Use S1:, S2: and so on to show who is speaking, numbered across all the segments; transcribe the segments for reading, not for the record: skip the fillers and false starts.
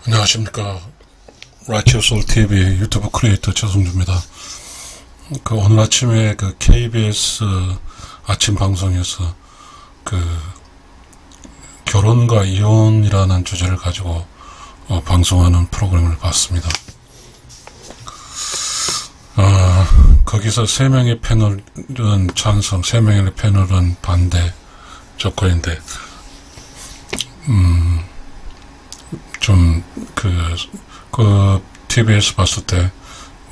S1: 안녕하십니까. 라이치오솔TV 유튜브 크리에이터 최성주입니다. 오늘 아침에 KBS 아침 방송에서 결혼과 이혼이라는 주제를 가지고 방송하는 프로그램을 봤습니다. 거기서 3명의 패널은 찬성, 3명의 패널은 반대 조건인데, TV에서 봤을 때,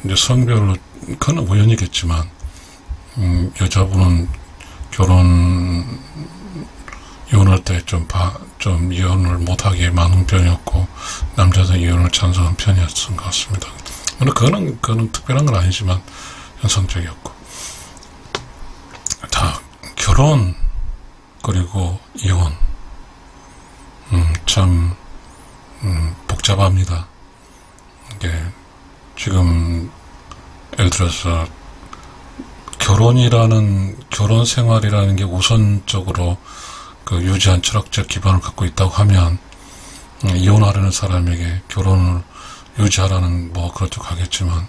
S1: 이제 성별로, 그건 우연이겠지만, 여자분은 이혼할 때 좀 이혼을 못하게 많은 편이었고, 남자도 이혼을 찬성한 편이었던 것 같습니다. 그거는 특별한 건 아니지만, 현상적이었고. 결혼, 그리고 이혼. 참, 복잡합니다. 이게, 지금, 예를 들어서, 결혼 생활이라는 게 우선적으로 유지한 철학적 기반을 갖고 있다고 하면, 이혼하려는 사람에게 결혼을 유지하라는 그렇죠 하겠지만,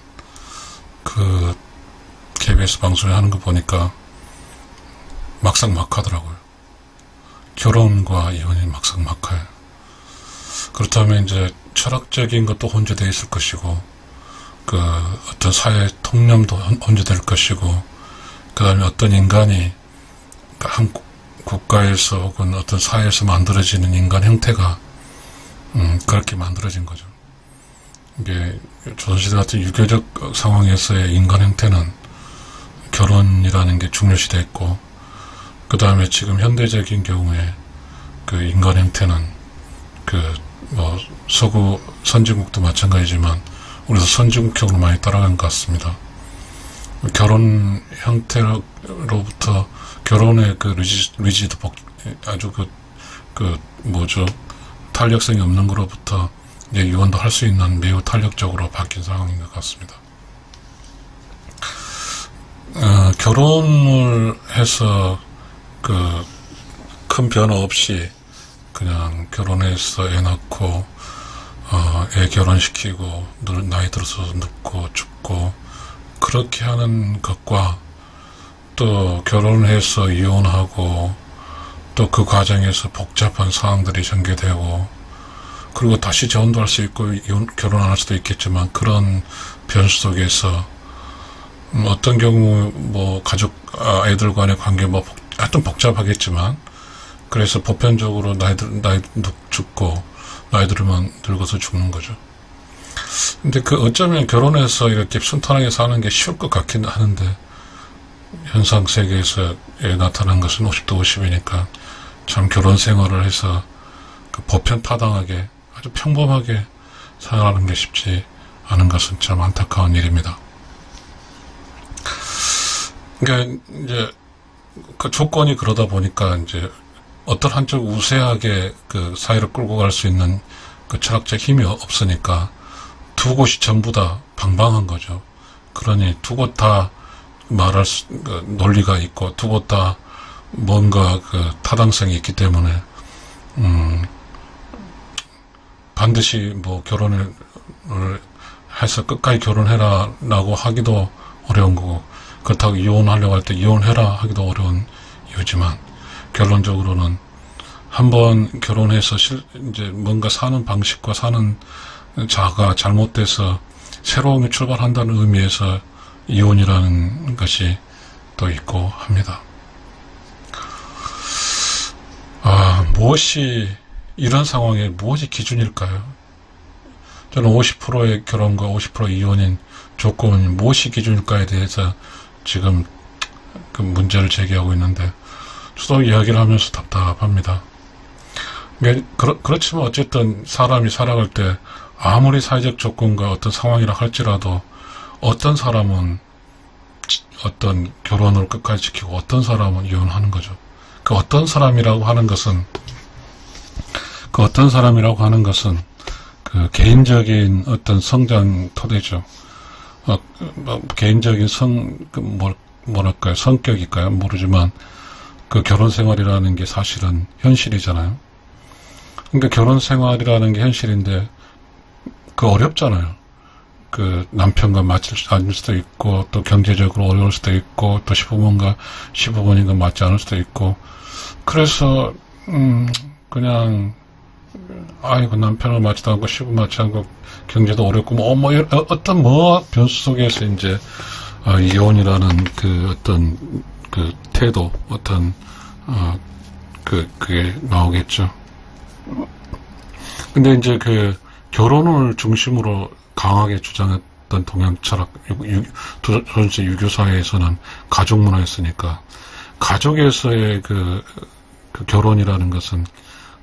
S1: KBS 방송에 하는 거 보니까, 막상막하더라고요. 결혼과 이혼이 막상막하요. 그렇다면 이제 철학적인 것도 혼재되어 있을 것이고, 어떤 사회 통념도 혼재될 것이고, 그 다음에 어떤 인간이 한 국가에서 혹은 어떤 사회에서 만들어지는 인간 형태가, 그렇게 만들어진 거죠. 이게 조선시대 같은 유교적 상황에서의 인간 형태는 결혼이라는 게 중요시됐고, 그 다음에 지금 현대적인 경우에 인간 형태는 서구 선진국도 마찬가지지만 우리도 선진국형으로 많이 따라간 것 같습니다. 결혼 형태로부터 결혼의 리지드 아주 탄력성이 없는 거로부터 이제 이혼도 할 수 있는 매우 탄력적으로 바뀐 상황인 것 같습니다. 결혼을 해서 큰 변화 없이 그냥 결혼해서 애 낳고 애 결혼시키고 나이 들어서 늙고 죽고 그렇게 하는 것과 또 결혼해서 이혼하고 또 그 과정에서 복잡한 상황들이 전개되고 그리고 다시 재혼도 할 수 있고 결혼 안 할 수도 있겠지만 그런 변수 속에서 어떤 경우 가족 아이들 간의 관계 하여튼 복잡하겠지만 그래서 보편적으로 나이 죽고 나이 들으면 늙어서 죽는 거죠. 근데 어쩌면 결혼해서 이렇게 순탄하게 사는 게 쉬울 것 같긴 하는데 현상 세계에서 나타난 것은 50대 50이니까 참 결혼 생활을 해서 보편 타당하게 아주 평범하게 살아가는 게 쉽지 않은 것은 참 안타까운 일입니다. 그러니까 이제 조건이 그러다 보니까 이제 어떤 한쪽 우세하게 사회를 끌고 갈 수 있는 철학적 힘이 없으니까 두 곳이 전부 다 방방한 거죠. 그러니 두 곳 다 말할 논리가 있고 두 곳 다 뭔가 타당성이 있기 때문에 반드시 결혼을 해서 끝까지 결혼해라 라고 하기도 어려운 거고 그렇다고 이혼하려고 할 때 이혼해라 하기도 어려운 이유지만 결론적으로는 한번 결혼해서 이제 뭔가 사는 방식과 사는 자가 잘못돼서 새로운 출발한다는 의미에서 이혼이라는 것이 또 있고 합니다. 이런 상황에 무엇이 기준일까요? 저는 50%의 결혼과 50% 이혼인 조건이 무엇이 기준일까에 대해서 지금 문제를 제기하고 있는데 저도 이야기를 하면서 답답합니다. 그렇지만 어쨌든 사람이 살아갈 때 아무리 사회적 조건과 어떤 상황이라 할지라도 어떤 사람은 어떤 결혼을 끝까지 지키고 어떤 사람은 이혼하는 거죠. 어떤 사람이라고 하는 것은 개인적인 어떤 성장 토대죠. 개인적인 성격일까요? 모르지만 결혼 생활이라는 게 사실은 현실이잖아요. 그러니까 결혼 생활이라는 게 현실인데 그 어렵잖아요. 그 남편과 맞을 않을 수도 있고, 또 경제적으로 어려울 수도 있고, 또 시부모님과 맞지 않을 수도 있고, 그래서, 그냥, 아이고, 남편을 맞지도 않고, 시부 맞지 않고, 경제도 어렵고, 어떤 변수 속에서 이제, 이혼이라는 어떤, 태도, 그게 나오겠죠. 근데 이제 결혼을 중심으로 강하게 주장했던 동양 철학, 조선시대 유교사회에서는 가족 문화였으니까, 가족에서의 결혼이라는 것은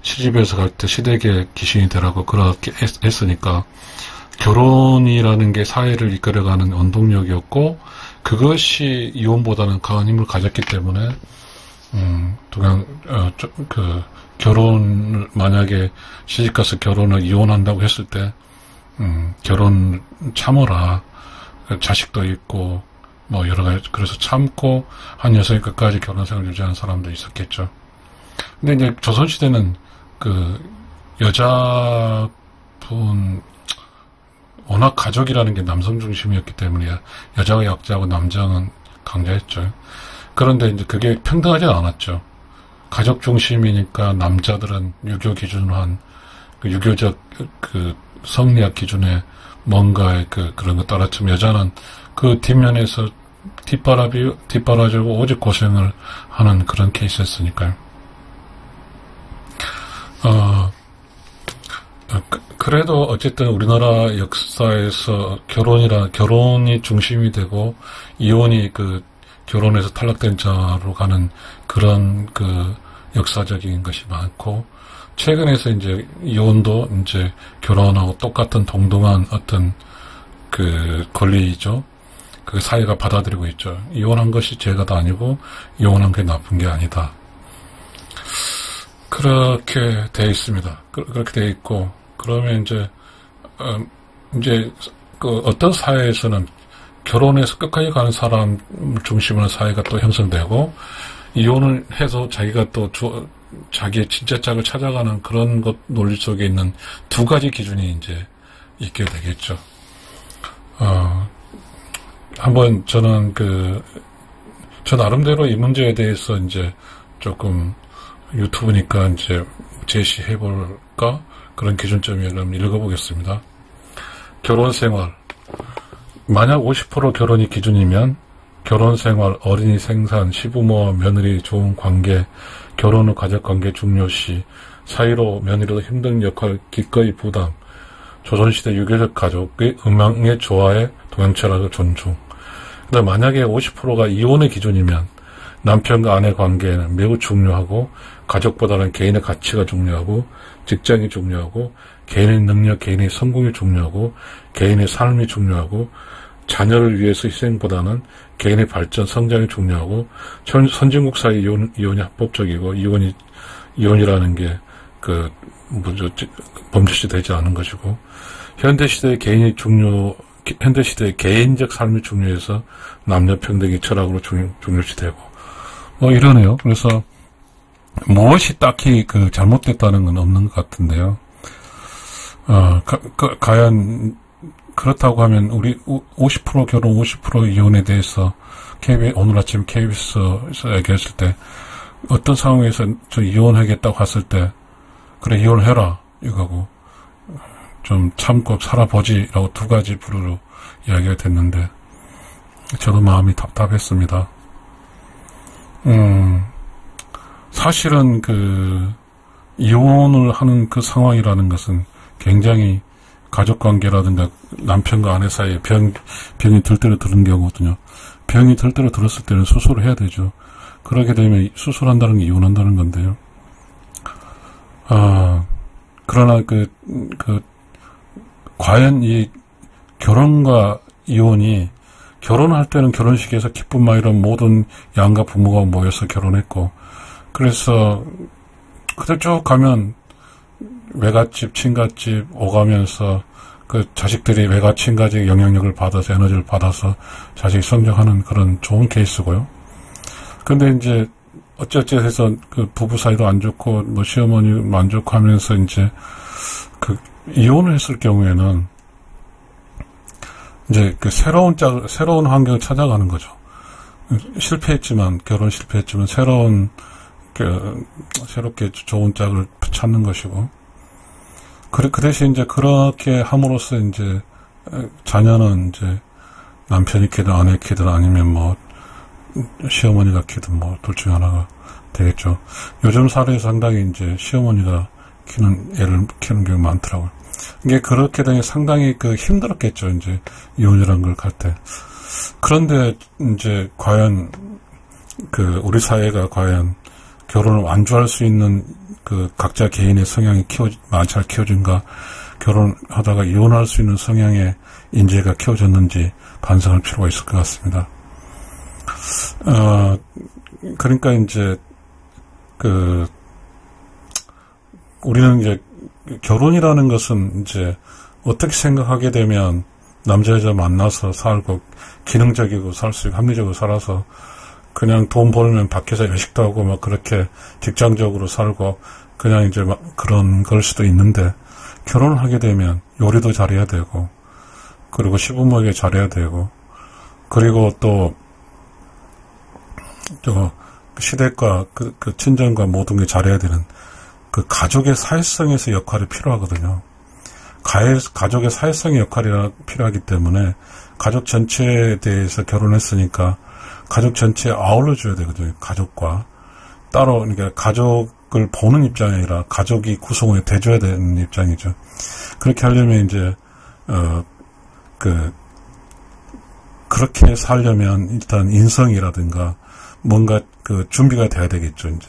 S1: 시집에서 갈 때 시댁의 귀신이 되라고 그렇게 했으니까, 결혼이라는 게 사회를 이끌어가는 원동력이었고, 그것이 이혼보다는 강한 힘을 가졌기 때문에, 결혼을, 만약에 시집가서 결혼을 이혼한다고 했을 때, 결혼 참어라. 자식도 있고, 여러 가지, 그래서 참고, 한 여성이 끝까지 결혼 생활을 유지하는 사람도 있었겠죠. 근데 이제 조선시대는 여자분, 워낙 가족이라는 게 남성 중심이었기 때문에 여자가 약자고 남자는 강자였죠. 그런데 이제 그게 평등하지 않았죠. 가족 중심이니까 남자들은 유교 기준으로 한 유교적 성리학 기준에 뭔가의 그런 거 따랐지만 여자는 그 뒷면에서 뒷바라지고 오직 고생을 하는 그런 케이스였으니까요. 그래도 어쨌든 우리나라 역사에서 결혼이 중심이 되고 이혼이 결혼에서 탈락된 자로 가는 그런 역사적인 것이 많고, 최근에서 이제 이혼도 이제 결혼하고 똑같은 동등한 어떤 권리죠. 사회가 받아들이고 있죠. 이혼한 것이 죄가 다 아니고 이혼한 게 나쁜 게 아니다. 그렇게 돼 있습니다. 그렇게 돼 있고, 그러면 이제 어떤 사회에서는 결혼해서 끝까지 가는 사람 중심으로 사회가 또 형성되고, 이혼을 해서 자기가 또 자기의 진짜 짝을 찾아가는 그런 것 논리 속에 있는 두 가지 기준이 이제 있게 되겠죠. 한번 저는 저 나름대로 이 문제에 대해서 이제 조금 유튜브니까 이제 제시해볼까? 그런 기준점을 한번 읽어보겠습니다. 결혼생활. 만약 50% 결혼이 기준이면 결혼생활, 어린이 생산, 시부모와 며느리 좋은 관계, 결혼 후 가족관계 중요시, 사이로 며느리도 힘든 역할 기꺼이 부담, 조선시대 유교적 가족의 음양의 조화에 동양철학의 존중. 근데 만약에 50%가 이혼의 기준이면 남편과 아내 관계는 매우 중요하고, 가족보다는 개인의 가치가 중요하고, 직장이 중요하고, 개인의 능력, 개인의 성공이 중요하고, 개인의 삶이 중요하고, 자녀를 위해서 희생보다는 개인의 발전, 성장이 중요하고, 선진국 사회 이혼이 합법적이고, 이혼이라는 게 범죄시 되지 않은 것이고, 현대시대의 개인적 삶이 중요해서 남녀 평등이 철학으로 중요시되고, 이러네요. 그래서 무엇이 딱히 잘못됐다는 건 없는 것 같은데요. 과연 그렇다고 하면 우리 50% 결혼 50% 이혼에 대해서 오늘 아침 KBS에서 얘기했을 때 어떤 상황에서 저 이혼하겠다고 했을 때 그래 이혼해라 이거고 좀 참고 살아보지라고 두 가지 부류로 이야기가 됐는데 저도 마음이 답답했습니다. 사실은 이혼을 하는 그 상황이라는 것은 굉장히 가족관계라든가 남편과 아내 사이에 병이 들대로 드는 경우거든요. 병이 들대로 들었을 때는 수술을 해야 되죠. 그렇게 되면 수술한다는 게 이혼한다는 건데요. 그러나 과연 이 결혼과 이혼이 결혼할 때는 결혼식에서 기쁜 마이런 모든 양가 부모가 모여서 결혼했고, 그래서 그때 쭉 가면 외갓집, 친갓집 오가면서 자식들이 외갓, 친가족의 영향력을 받아서 에너지를 받아서 자식이 성장하는 그런 좋은 케이스고요. 근데 이제 어찌어찌 해서 부부 사이도 안 좋고 시어머니도 안 좋고 하면서 이제 이혼을 했을 경우에는 이제 그 새로운 환경을 찾아가는 거죠. 결혼 실패했지만 새롭게 좋은 짝을 찾는 것이고, 그 대신 이제 그렇게 함으로써 이제 자녀는 이제 남편이 키든 아내 키든 아니면 뭐 시어머니가 키든 뭐 둘 중에 하나가 되겠죠. 요즘 사례에 상당히 이제 시어머니가 애를 키우는 경우가 많더라고요. 이게 그렇게 되니 상당히 힘들었겠죠. 이제 이혼이라는 걸 갈 때. 그런데 이제 과연 우리 사회가 과연 결혼을 완주할 수 있는 각자 개인의 성향이 잘 키워진가, 결혼하다가 이혼할 수 있는 성향의 인재가 키워졌는지 반성할 필요가 있을 것 같습니다. 그러니까 이제 우리는 이제 결혼이라는 것은 이제 어떻게 생각하게 되면 남자 여자 만나서 살고 기능적이고 살 수 있고 합리적으로 살아서 그냥 돈 벌면 밖에서 외식도 하고 막 그렇게 직장적으로 살고 그냥 이제 막 그런 걸 수도 있는데, 결혼을 하게 되면 요리도 잘해야 되고, 그리고 시부모에게 잘해야 되고, 그리고 또 시댁과 그 친정과 모든 게 잘해야 되는 가족의 사회성에서 역할이 필요하거든요. 가족의 사회성의 역할이 필요하기 때문에 가족 전체에 대해서 결혼했으니까 가족 전체에 아울러줘야 되거든요. 가족과 따로, 그러니까 가족을 보는 입장이 아니라 가족이 구성원이 돼줘야 되는 입장이죠. 그렇게 하려면 이제 그렇게 살려면 일단 인성이라든가 뭔가 준비가 돼야 되겠죠. 이제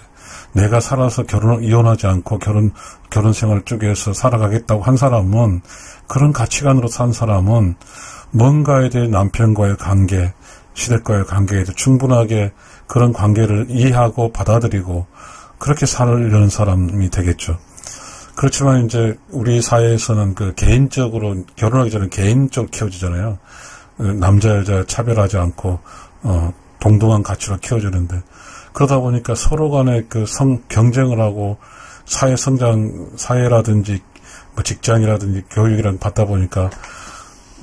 S1: 내가 살아서 이혼하지 않고 결혼 생활을 쭉 해서 살아가겠다고 한 사람은, 그런 가치관으로 산 사람은 뭔가에 대해 남편과의 관계, 시댁과의 관계에 대해 충분하게 그런 관계를 이해하고 받아들이고 그렇게 살려는 사람이 되겠죠. 그렇지만 이제 우리 사회에서는 개인적으로 결혼하기 전에 개인적으로 키워지잖아요. 남자 여자 차별하지 않고 동등한 가치로 키워주는데, 그러다 보니까 서로 간에 경쟁을 하고 사회라든지 뭐 직장이라든지 교육이라든지 받다 보니까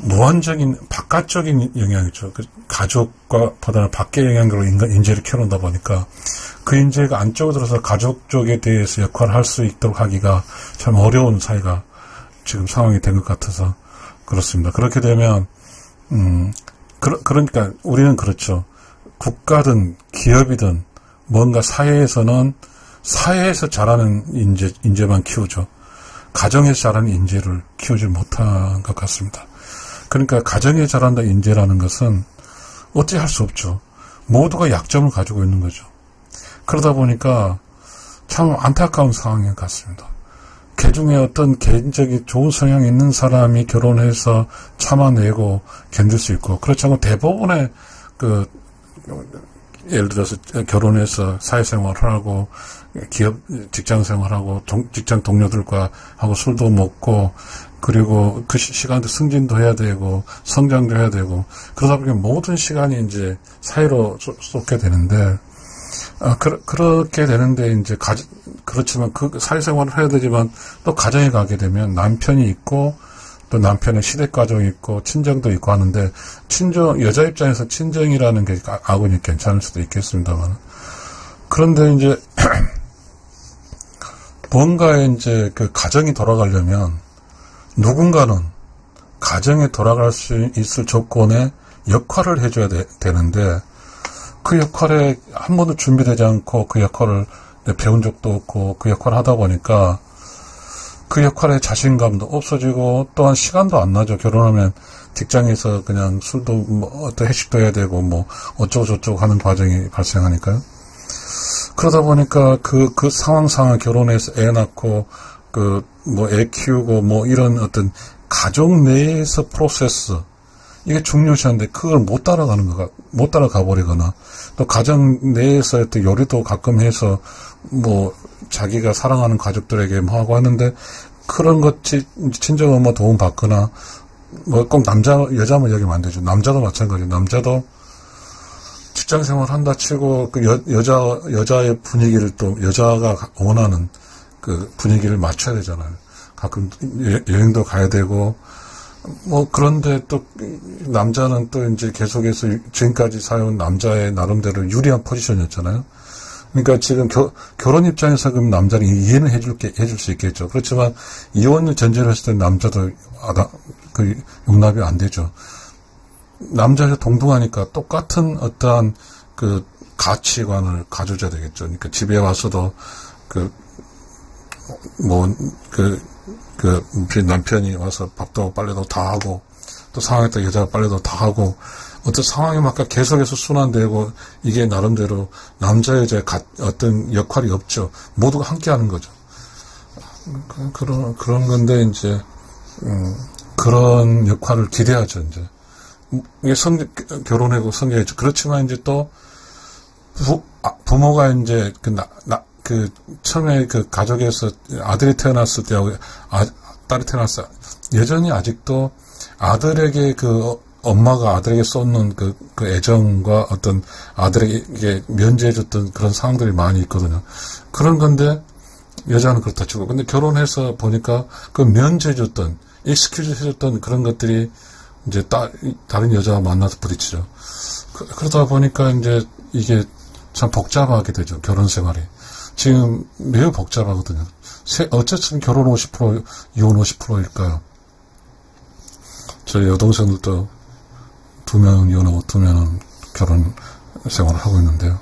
S1: 무한적인 바깥적인 영향이죠. 가족과 보다는 밖의 영향으로 인재를 키워놓다 보니까 그 인재가 안쪽으로 들어서 가족 쪽에 대해서 역할을 할 수 있도록 하기가 참 어려운 사회가 지금 상황이 된 것 같아서 그렇습니다. 그렇게 되면 그러니까 우리는 그렇죠. 국가든 기업이든 뭔가 사회에서 자라는 인재만 키우죠. 가정에서 자라는 인재를 키우지 못한 것 같습니다. 그러니까 가정에 자란다 인재라는 것은 어찌할 수 없죠. 모두가 약점을 가지고 있는 거죠. 그러다 보니까 참 안타까운 상황인 것 같습니다. 개중에 어떤 개인적인 좋은 성향이 있는 사람이 결혼해서 참아내고 견딜 수 있고, 그렇지 않고 대부분의 예를 들어서 결혼해서 사회생활을 하고 직장생활하고 직장 동료들과 하고 술도 먹고, 그리고 그 시간도 승진도 해야 되고 성장도 해야 되고, 그러다 보니까 모든 시간이 이제 사회로 쏟게 되는데, 그렇게 되는데 이제 그렇지만 사회생활을 해야 되지만 또 가정에 가게 되면 남편이 있고 또 남편의 시댁 가정이 있고 친정도 있고 하는데, 여자 입장에서 친정이라는 게 아군이 괜찮을 수도 있겠습니다만, 그런데 이제 뭔가에 이제 가정이 돌아가려면 누군가는 가정에 돌아갈 수 있을 조건에 역할을 해줘야 되는데, 그 역할에 한 번도 준비되지 않고 그 역할을 배운 적도 없고 그 역할을 하다 보니까 그 역할에 자신감도 없어지고, 또한 시간도 안 나죠. 결혼하면 직장에서 그냥 술도 어떤 회식도 해야 되고 뭐 어쩌고 저쩌고 하는 과정이 발생하니까요. 그러다 보니까 그 상황 결혼해서 애 낳고 애 키우고 뭐 이런 어떤 가족 내에서 프로세스, 이게 중요시한데 그걸 못 따라가 버리거나, 또 가정 내에서 또 요리도 가끔 해서 뭐 자기가 사랑하는 가족들에게 뭐 하고 하는데, 그런 것 친정엄마 도움 받거나, 뭐 꼭 여자만 얘기하면 안 되죠. 남자도 마찬가지예요. 남자도 직장 생활 한다 치고 여자의 분위기를 또 여자가 원하는 그 분위기를 맞춰야 되잖아요. 가끔 여행도 가야 되고, 뭐, 그런데 또, 남자는 또 이제 계속해서 지금까지 살아온 남자의 나름대로 유리한 포지션이었잖아요. 그러니까 지금 결혼 입장에서 그럼 남자는 이해는 해줄 수 있겠죠. 그렇지만, 이혼을 전제로 했을 때 남자도, 용납이 안 되죠. 남자가 동등하니까 똑같은 어떠한 가치관을 가져줘야 되겠죠. 그러니까 집에 와서도, 남편이 와서 밥도 하고 빨래도 다 하고, 또 상황에 따라 여자가 빨래도 다 하고, 어떤 상황에 맞게 계속해서 순환되고, 이게 나름대로 남자, 여자의 어떤 역할이 없죠. 모두가 함께 하는 거죠. 그런 건데, 이제, 그런 역할을 기대하죠, 이제. 이게 결혼하고 성경이죠. 그렇지만 이제 또, 부모가 이제, 처음에 가족에서 아들이 태어났을 때하고 딸이 태어났을 때, 여전히 아직도 아들에게 엄마가 아들에게 쏟는 그 애정과 어떤 아들에게 면제해줬던 그런 상황들이 많이 있거든요. 그런 건데, 여자는 그렇다 치고. 근데 결혼해서 보니까 그 면제해줬던, 익스큐즈 해줬던 그런 것들이 이제 다른 여자와 만나서 부딪히죠. 그러다 보니까 이제 이게 참 복잡하게 되죠. 결혼 생활이. 지금 매우 복잡하거든요. 어쨌든 결혼 50%, 이혼 50%일까요? 저희 여동생들도 2명 이혼하고 2명은 결혼 생활을 하고 있는데요.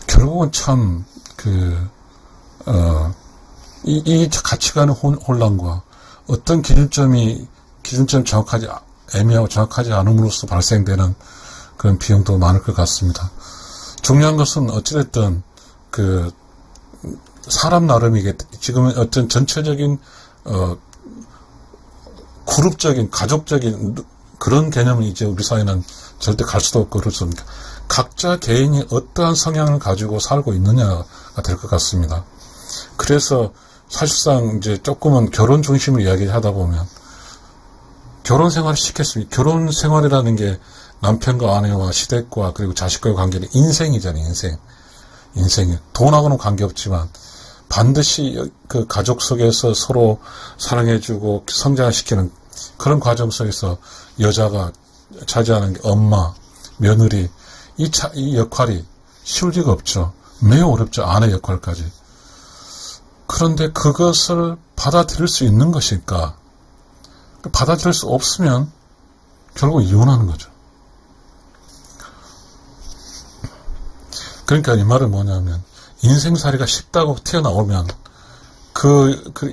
S1: 결국은 참, 이 가치관의 혼란과 어떤 기준점이 애매하고 정확하지 않음으로써 발생되는 그런 비용도 많을 것 같습니다. 중요한 것은 어찌됐든, 사람 나름이겠, 지금은 어떤 전체적인, 그룹적인, 가족적인 그런 개념은 이제 우리 사회는 절대 갈 수도 없고 그렇습니다. 각자 개인이 어떠한 성향을 가지고 살고 있느냐가 될 것 같습니다. 그래서 사실상 이제 조금은 결혼 중심으로 이야기하다 보면 결혼 생활을 시켰습니다. 결혼 생활이라는 게 남편과 아내와 시댁과 그리고 자식과의 관계는 인생이잖아요, 인생이. 돈하고는 관계없지만 반드시 그 가족 속에서 서로 사랑해주고 성장시키는 그런 과정 속에서 여자가 차지하는 게 엄마, 며느리, 이 역할이 쉬울 리가 없죠. 매우 어렵죠. 아내 역할까지. 그런데 그것을 받아들일 수 있는 것일까? 받아들일 수 없으면 결국 이혼하는 거죠. 그러니까 이 말은 뭐냐면 인생살이가 쉽다고 튀어나오면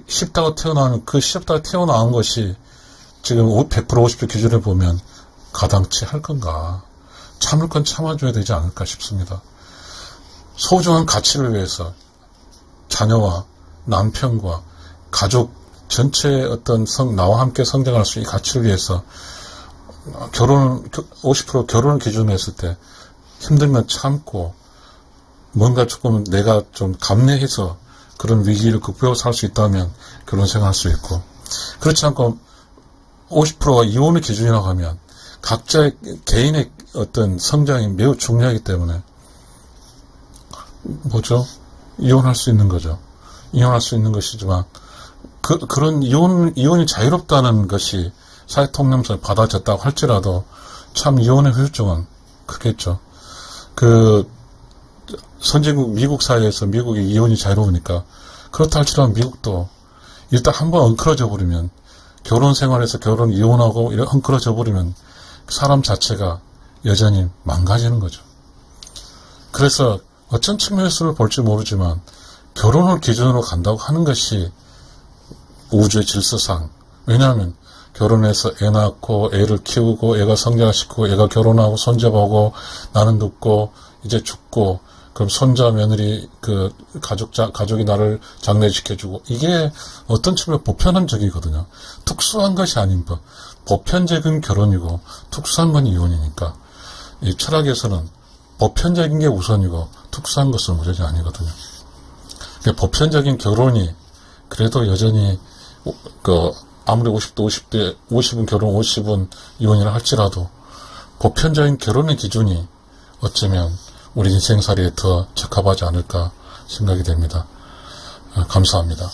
S1: 쉽다고 튀어나온 것이 지금 100% 50% 기준을 보면 가당치 할 건가? 참을 건 참아줘야 되지 않을까 싶습니다. 소중한 가치를 위해서 자녀와 남편과 가족 전체의 어떤 나와 함께 성장할 수 있는 가치를 위해서 50% 결혼을 기준으로 했을 때 힘들면 참고 뭔가 조금 내가 좀 감내해서 그런 위기를 극복하고 살 수 있다면 결혼 생활할 수 있고, 그렇지 않고 50%가 이혼의 기준이라고 하면 각자의 개인의 어떤 성장이 매우 중요하기 때문에 이혼할 수 있는 거죠. 이혼할 수 있는 것이지만 그런 이혼이 자유롭다는 것이 사회통념상에 받아졌다고 할지라도 참 이혼의 후유증은 크겠죠. 선진국 미국 사회에서 미국이 이혼이 자유로우니까 그렇다 할지라도 미국도 일단 한번 엉클어져 버리면 결혼 생활에서 이혼하고 엉클어져 버리면 사람 자체가 여전히 망가지는 거죠. 그래서 어떤 측면에서 볼지 모르지만 결혼을 기준으로 간다고 하는 것이 우주의 질서상, 왜냐하면 결혼해서 애 낳고 애를 키우고 애가 성장시키고 애가 결혼하고 손잡아오고 나는 늙고 이제 죽고 그럼 손자 며느리 가족이 나를 장례시켜주고, 이게 어떤 측면 보편적이거든요. 특수한 것이 아닌 법. 보편적인 결혼이고 특수한 건 이혼이니까 이 철학에서는 보편적인 게 우선이고 특수한 것은 우선이 아니거든요. 그러니까 보편적인 결혼이 그래도 여전히 아무리 50대 50은 결혼 50은 이혼이라 할지라도 보편적인 결혼의 기준이 어쩌면 우리 인생살이에 더 적합하지 않을까 생각이 됩니다. 감사합니다.